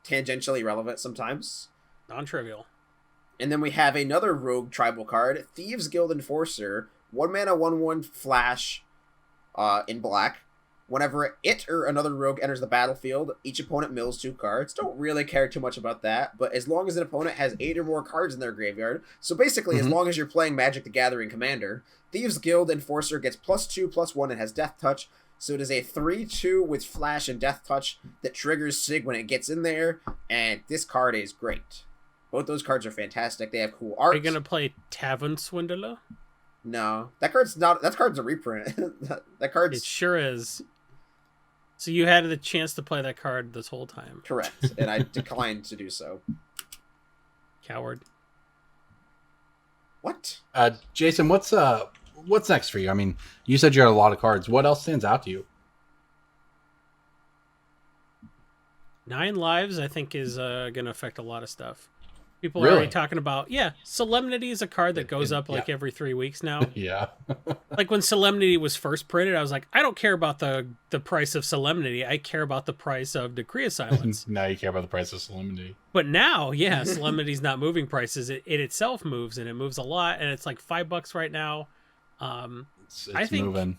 tangentially relevant sometimes. non-trivial. And then we have another rogue tribal card, Thieves Guild Enforcer, 1-mana 1/1 flash in black. Whenever it or another rogue enters the battlefield, each opponent mills 2 cards. Don't really care too much about that, but as long as an opponent has 8 or more cards in their graveyard, so basically as long as you're playing Magic the Gathering Commander, Thieves Guild Enforcer gets +2/+1 and has Death Touch, so it is a 3/2 with Flash and Death Touch that triggers Sig when it gets in there, and this card is great. Both those cards are fantastic. They have cool art. Are you gonna play Tavern Swindler? No, that card's a reprint. that card's It sure is. So you had the chance to play that card this whole time. correct, and I declined to do so. Coward. What? Jason, what's next for you? I mean, you said you had a lot of cards. What else stands out to you? 9 lives, I think, is gonna affect a lot of stuff. People are Really? already talking about, Solemnity is a card that goes up like every 3 weeks now. Yeah. Like when Solemnity was first printed, I was like, I don't care about the price of Solemnity. I care about the price of Decree of Silence. Now you care about the price of Solemnity. But now, Solemnity's not moving prices. It itself moves, and it moves a lot, and it's like $5 right now. It's I think moving.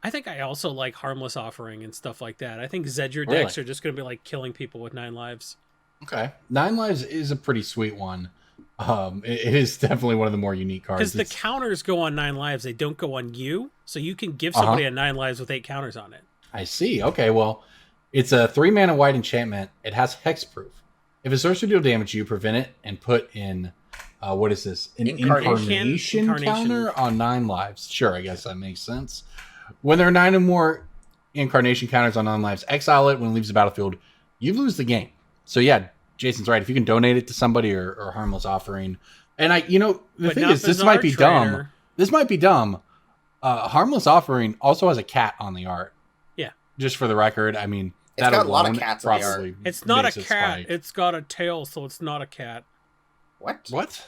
I think I also like Harmless Offering and stuff like that. I think Zedger Really? decks are just going to be like killing people with 9 lives. Okay. 9 lives is a pretty sweet one. It is definitely one of the more unique cards. Because the counters go on 9 lives, they don't go on you. So you can give somebody a 9 lives with 8 counters on it. I see. Okay, well, it's a 3-mana white enchantment. It has hexproof. If a sorcerer deal damage, you prevent it and put in, what is this? An incarnation counter on 9 lives. Sure, I guess that makes sense. When there are 9 or more incarnation counters on 9 lives, exile it when it leaves the battlefield. You lose the game. So yeah, Jason's right. If you can donate it to somebody or Harmless Offering, and the thing is, this might be dumb. This might be dumb. Harmless Offering also has a cat on the art. Yeah. Just for the record, I mean, It's that got a lot of alone cats on the art. probably It's not a makes it cat. spike. It's got a tail, so it's not a cat. What? What?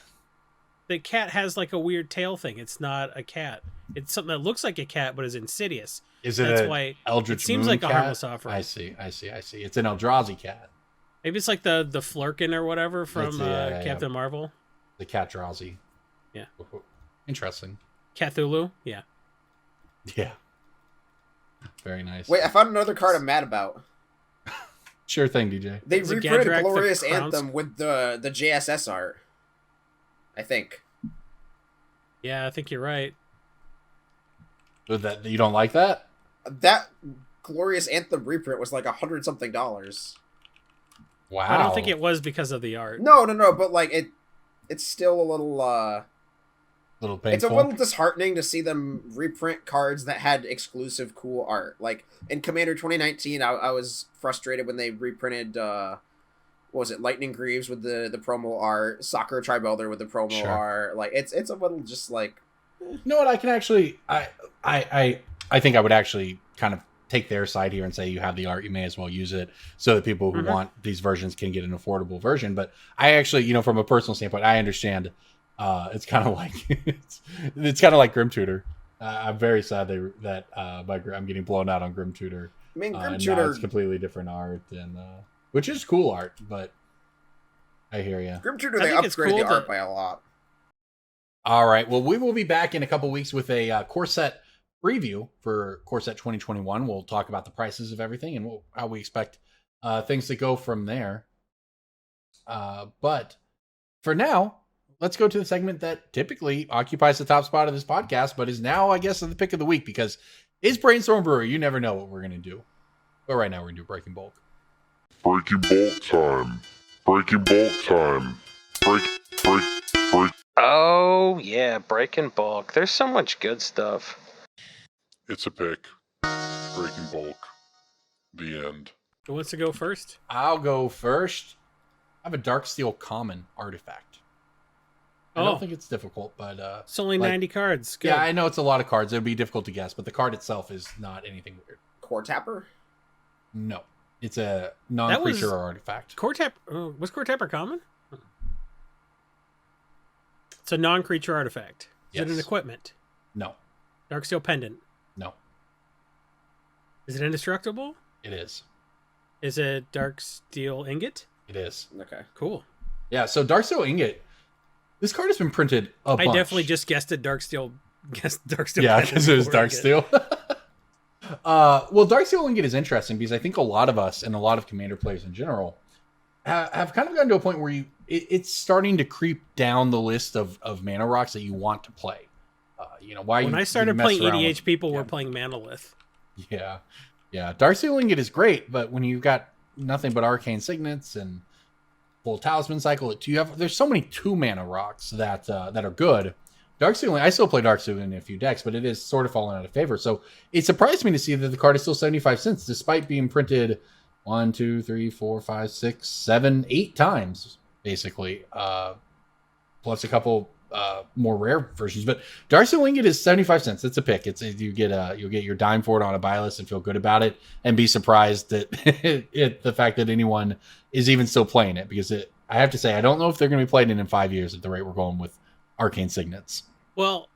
The cat has like a weird tail thing. It's not a cat. It's something that looks like a cat, but is insidious. Is it That's why Eldritch it seems Moon like cat? a Harmless Offering. I see. It's an Eldrazi cat. Maybe it's like the Flurkin or whatever from That's- yeah. Captain Marvel. The cat Drazi. Yeah. Interesting. Cthulhu. Yeah. Yeah. Very nice. Wait, I found another card I'm mad about. Sure thing, DJ. They Is it reprinted Gadrak, the Glorious Crowns? Anthem with the JSS art. I think. Yeah, I think you're right. So that you don't like that? That Glorious Anthem reprint was like $100-something. Wow. I don't think it was because of the art. No, but like it's still a little little painful. it's a little disheartening to see them reprint cards that had exclusive cool art. Like in Commander 2019, I was frustrated when they reprinted what was it, Lightning Greaves with the promo art, Soccer Tribelder with the promo art. Like it's a little just like You know what? I can actually, I think I would actually kind of take their side here and say you have the art, you may as well use it, so that people who want these versions can get an affordable version. But I actually, from a personal standpoint, I understand. It's kind of like it's kind of like Grim Tutor. I'm very sad that I'm getting blown out on Grim Tutor. I mean, Grim Now Tutor. it's completely different art, and which is cool art, but I hear you. Grim Tutor, I they think it's upgraded cool the art that- by a lot. All right. Well, we will be back in a couple weeks with a core set preview for core set 2021. We'll talk about the prices of everything and how we expect things to go from there. But for now, let's go to the segment that typically occupies the top spot of this podcast, but is now, I guess, the pick of the week because it's Brainstorm Brewery. You never know what we're going to do. But right now, we're going to do Breaking Bulk. Breaking Bolt time. Breaking Bolt time. Oh, yeah, Break and Bulk. There's so much good stuff. It's a pick. Breaking bulk. The end. Who wants to go first? I'll go first. I have a Darksteel Common artifact. I don't think it's difficult, but it's only 90 cards. Good. Yeah, I know it's a lot of cards. It would be difficult to guess, but the card itself is not anything weird. Core Tapper? No, it's a non-creature artifact. Core Tap was Core Tapper common? It's a non-creature artifact. Is it an equipment? No. Darksteel Pendant? No. Is it indestructible? It is. Is it Darksteel Ingot? It is. Okay. Cool. Yeah, so Darksteel Ingot. This card has been printed a bunch. I definitely just guessed it Darksteel. Yeah, because it was Darksteel. Well, Darksteel Ingot is interesting because I think a lot of us and a lot of Commander players in general have kind of gotten to a point where it's starting to creep down the list of mana rocks that you want to play. When I started playing EDH, people were playing Manolith. Yeah. Darksteel Ingot is great, but when you've got nothing but Arcane Signets and full Talisman Cycle at 2, there's so many 2 mana rocks that are good. Darksteel, I still play Darksteel in a few decks, but it is sort of fallen out of favor. So it surprised me to see that the card is still 75 cents, despite being printed 1, 2, 3, 4, 5, 6, 7, 8 times, basically. Plus a couple more rare versions. But Darksteel Ingot is 75 cents. It's a pick. You'll get your dime for it on a buy list and feel good about it, and be surprised that the fact that anyone is even still playing it, because I have to say, I don't know if they're going to be playing it in 5 years at the rate we're going with Arcane Signets. Well,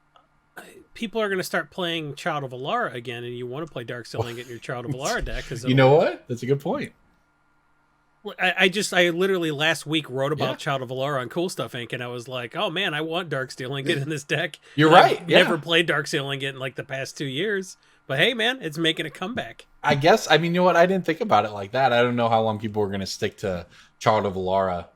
people are going to start playing Child of Alara again, and you want to play Darksteel Ingot in your Child of Alara deck. You know what? That's a good point. I literally last week wrote about Child of Alara on Cool Stuff Inc., and I was like, oh man, I want Darksteel Ingot in this deck. You're right. I've never played Darksteel Ingot in like the past 2 years. But hey, man, it's making a comeback. I guess, you know what? I didn't think about it like that. I don't know how long people are going to stick to Child of Alara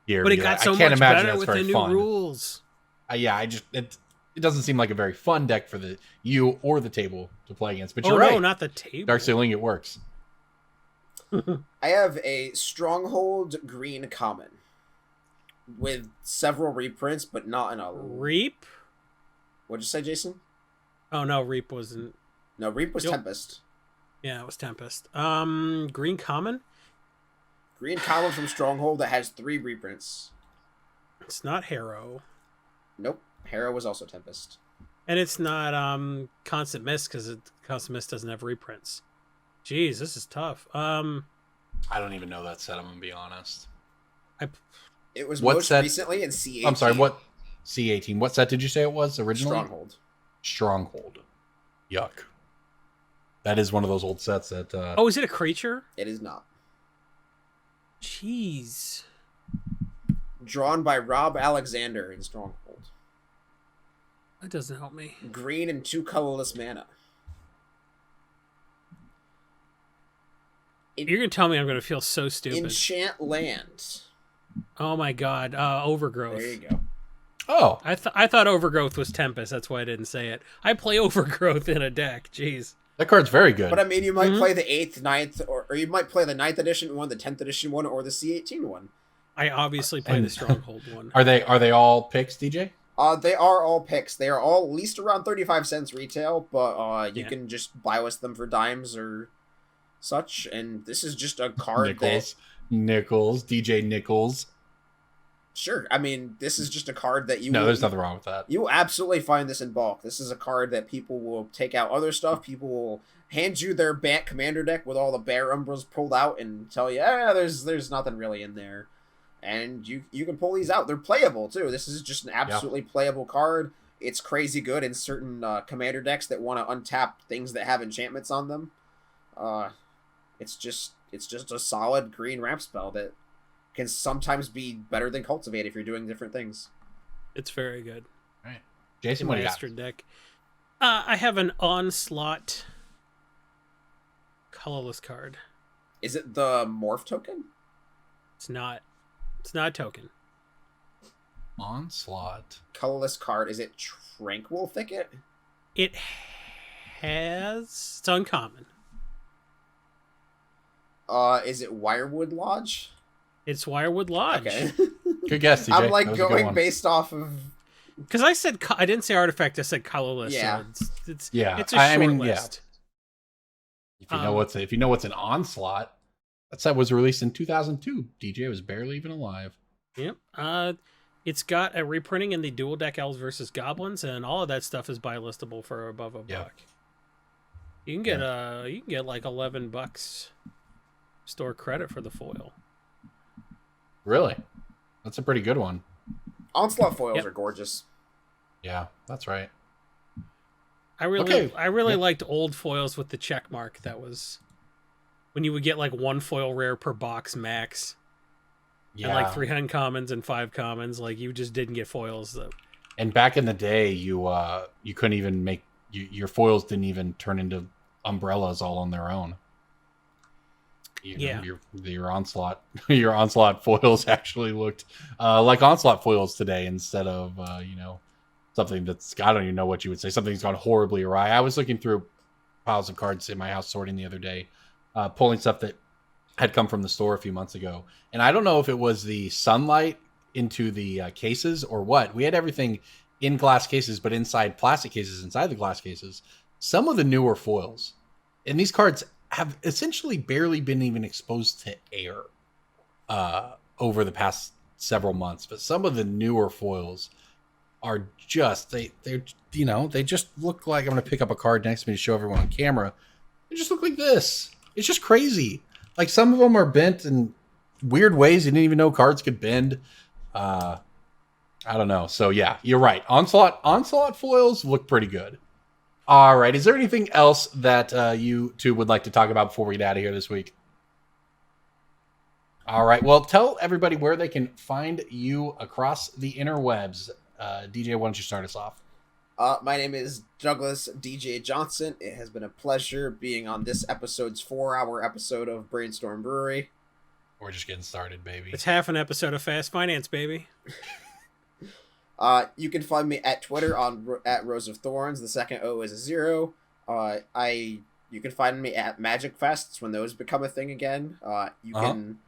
here. But it got so much better with the new rules. It doesn't seem like a very fun deck for you or the table to play against. But you're right. No, not the table. Darksteel Ingot works. I have a Stronghold green common with several reprints, but not in a Reap. What'd you say, Jason? Oh no, Reap wasn't. No, Reap was Tempest. Yeah, it was Tempest. Green common. Green common from Stronghold that has 3 reprints. It's not Harrow. Nope, Harrow was also Tempest. And it's not Constant Mist, because Constant Mist doesn't have reprints. Jeez, this is tough. I don't even know that set, I'm gonna be honest. It was most recently in C18. I'm sorry, what C18? What set did you say it was originally? Stronghold. Yuck. That is one of those old sets that Oh, is it a creature? It is not. Jeez. Drawn by Rob Alexander in Stronghold. That doesn't help me. Green and 2 colorless mana. You're going to tell me I'm going to feel so stupid. Enchant land. Oh my god. Overgrowth. There you go. Oh. I thought Overgrowth was Tempest. That's why I didn't say it. I play Overgrowth in a deck. Jeez. That card's very good. But I mean, you might play the 8th, 9th, or you might play the 9th edition one, the 10th edition one, or the C18 one. I obviously play the Stronghold one. Are they all picks, DJ? They are all picks. They are all at least around 35 cents retail, but you can just buy with them for dimes or such. And this is just a card Nichols, DJ Nichols. Sure. I mean, this is just a card that you... No, there's nothing wrong with that. You will absolutely find this in bulk. This is a card that people will take out other stuff. People will hand you their Bat Commander deck with all the Bear Umbras pulled out and tell you, there's nothing really in there. And you can pull these out. They're playable, too. This is just an absolutely playable card. It's crazy good in certain Commander decks that want to untap things that have enchantments on them. It's just a solid green ramp spell that can sometimes be better than Cultivate if you're doing different things. It's very good. All right. Jason, what do you got? Deck. I have an Onslaught colorless card. Is it the Morph token? It's not. It's not a token. Onslaught. Colorless card. Is it Tranquil Thicket? It's uncommon. Is it Wirewood Lodge? It's Wirewood Lodge. Okay. Good guess, TJ. I'm like That was a good going one. based off of. Because I didn't say artifact. I said colorless. Yeah. So it's Yeah, It's a short I mean, yeah. list. If you know what's an onslaught, that set was released in 2002. DJ was barely even alive. Yep. It's got a reprinting in the dual deck elves versus goblins, and all of that stuff is buy listable for above $1. Yeah. You can get like $11 store credit for the foil. Really? That's a pretty good one. Onslaught foils Yep. are gorgeous. Yeah, that's right. I really Yeah. liked old foils with the check mark. That was when you would get like 1 foil rare per box max. Yeah. And like 3 uncommons and 5 commons. Like you just didn't get foils though. And back in the day, you couldn't even make your foils didn't even turn into umbrellas all on their own. Your onslaught foils actually looked like onslaught foils today instead of something that's, I don't even know what you would say, something's gone horribly awry. I was looking through piles of cards in my house sorting the other day, pulling stuff that had come from the store a few months ago, and I don't know if it was the sunlight into the cases or what. We had everything in glass cases, but inside plastic cases, inside the glass cases. Some of the newer foils, and these cards have essentially barely been even exposed to air over the past several months. But some of the newer foils are just they just look like, I'm going to pick up a card next to me to show everyone on camera. They just look like this. It's just crazy. Like some of them are bent in weird ways you didn't even know cards could bend. I don't know. So yeah, you're right. Onslaught foils look pretty good. All right. Is there anything else that you two would like to talk about before we get out of here this week? All right. Well, tell everybody where they can find you across the interwebs. DJ, why don't you start us off? My name is Douglas DJ Johnson. It has been a pleasure being on this episode's 4-hour episode of Brainstorm Brewery. We're just getting started, baby. It's half an episode of Fast Finance, baby. You can find me at Twitter at Rose of Thorns. The second O is a 0. You can find me at Magic Fests when those become a thing again. You can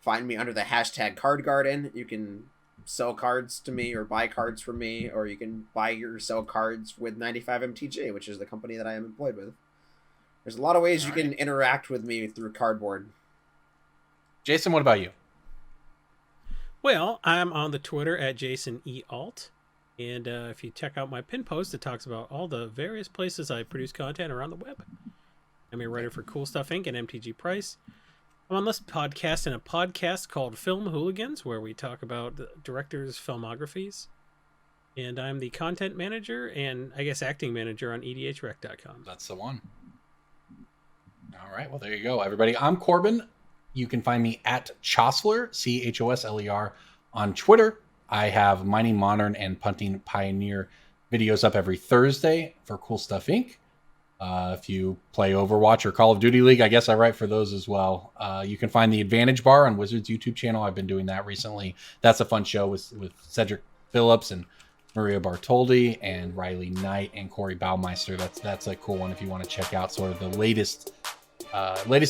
find me under the hashtag Card Garden. You can sell cards to me or buy cards from me, or you can buy or sell cards with 95MTG, which is the company that I am employed with. There's a lot of ways you can interact with me through cardboard. Jason, what about you? Well, I'm on the Twitter at Jason E. Alt. And if you check out my pin post, it talks about all the various places I produce content around the web. I'm a writer for Cool Stuff Inc. and MTG Price. I'm on this podcast and a podcast called Film Hooligans, where we talk about directors' filmographies. And I'm the content manager and, I guess, acting manager on edhrec.com. That's the one. All right. Well, there you go, everybody. I'm Corbin. You can find me at Chosler, Chosler, on Twitter. I have Mining Modern and Punting Pioneer videos up every Thursday for Cool Stuff Inc. If you play Overwatch or Call of Duty League, I guess I write for those as well. You can find the Advantage Bar on Wizards YouTube channel. I've been doing that recently. That's a fun show with Cedric Phillips and Maria Bartoldi and Riley Knight and Corey Baumeister. That's a cool one if you want to check out sort of the latest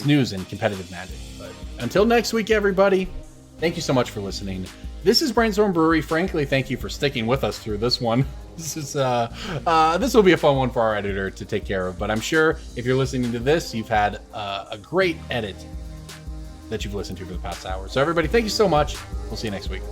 news in competitive Magic. But until next week, everybody, thank you so much for listening. This is Brainstorm Brewery. Frankly, thank you for sticking with us through this one. This will be a fun one for our editor to take care of. But I'm sure if you're listening to this, you've had a great edit that you've listened to for the past hour. So everybody, thank you so much. We'll see you next week.